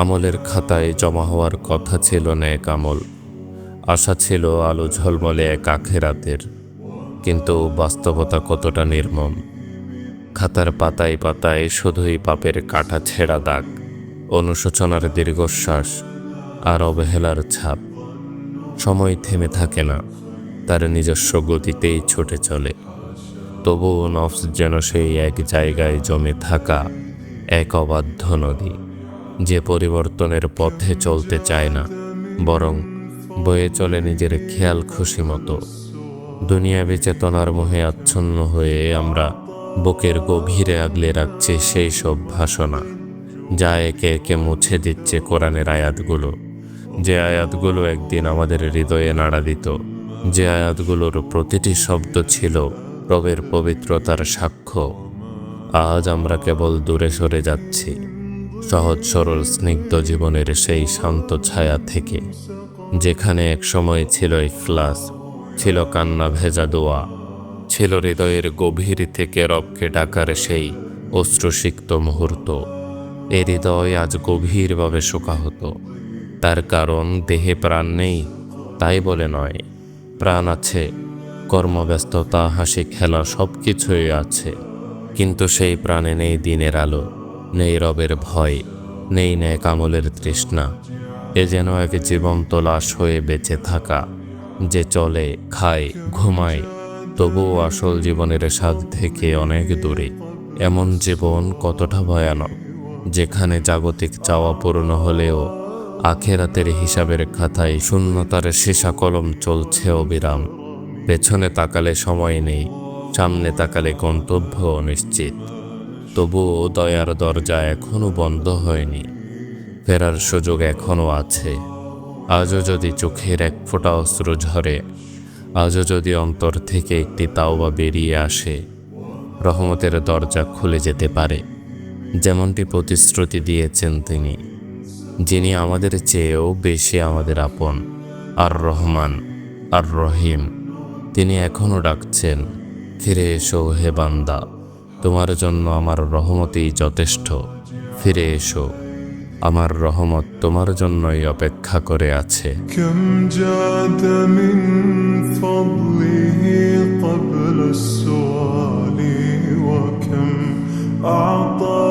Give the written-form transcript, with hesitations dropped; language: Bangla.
আমলের খাতায় জমা হওয়ার কথা ছিল নেক আমল, আশা ছিল আলো ঝলমলে এক আখেরাতের। কিন্তু বাস্তবতা কতটা নির্মম। খাতার পাতায় পাতায় শুধুই পাপের কাটা ছেঁড়া দাগ, অনুশোচনার দীর্ঘশ্বাস আর অবহেলার ছাপ। সময় থেমে থাকে না, তার নিজস্ব গতিতেই ছুটে চলে। তবুও নফস যেন সেই এক জায়গায় জমে থাকা এক অবাধ্য নদী, যে পরিবর্তনের পথে চলতে চায় না, বরং বয়ে চলে নিজের খেয়াল খুশি মতো। দুনিয়াবী চেতনার মোহে আচ্ছন্ন হয়ে আমরা বুকের গভীরে আগলে রাখছি সেই সব ভাষণা, যা একে একে মুছে দিচ্ছে কোরআনের আয়াতগুলো। যে আয়াতগুলো একদিন আমাদের হৃদয়ে নাড়া দিত, যে আয়াতগুলোর প্রতিটি শব্দ ছিল রবের পবিত্রতার সাক্ষ্য। আজ আমরা কেবল দূরে সরে যাচ্ছি, সহজ সরল স্নিগ্ধ জীবনের সেই শান্ত ছায়া থেকে, যেখানে এক সময় ছিল ইখলাস, ছিল কান্না ভেজা দোয়া, ছিল হৃদয়ের গভীর থেকে রবকে ডাকার সেই অশ্রুসিক্ত মুহূর্ত। এ হৃদয় আজ গভীরভাবে শোকাহত। তার কারণ দেহে প্রাণ নেই তাই বলে নয়, প্রাণ আছে, কর্মব্যস্ততা, হাসি খেলা সব কিছুই আছে, কিন্তু সেই প্রাণে নেই দিনের আলো, নেই রবের ভয়, নেই নেক আমলের তৃষ্ণা। এ যেন এক জীবন্ত লাশ হয়ে বেঁচে থাকা, যে চলে, খায়, ঘুমায়, তবুও আসল জীবনের স্বাদ থেকে অনেক দূরে। এমন জীবন কতটা ভয়ানক, যেখানে জাগতিক চাওয়া পূর্ণ হলেও আখেরাতের হিসাবের খাতায় শূন্যতার সীসা কলম চলছে অবিরাম। পেছনে তাকালে সময় নেই, সামনে তাকালে গন্তব্য অনিশ্চিত। তবুও দয়ার দরজা এখনো বন্ধ হয়নি, ফেরার সুযোগ এখনো আছে। আজও যদি চোখের এক ফোঁটা অশ্রু ঝরে, আজও যদি অন্তর থেকে একটি তাওবা বেরিয়ে আসে, রহমতের দরজা খুলে যেতে পারে। যেমনটি প্রতিশ্রুতি দিয়েছেন তিনি, যিনি আমাদের চেয়েও বেশি আমাদের আপন, আর রহমান, আর রহিম। তিনি এখনও ডাকছেন, ফিরে এসো হে বান্দা, তোমার জন্য আমার রহমতই যথেষ্ট। ফিরে এসো, আমার রহমত তোমার জন্যই অপেক্ষা করে আছে। كم جاد من فضله قبل السؤال وكم أعطى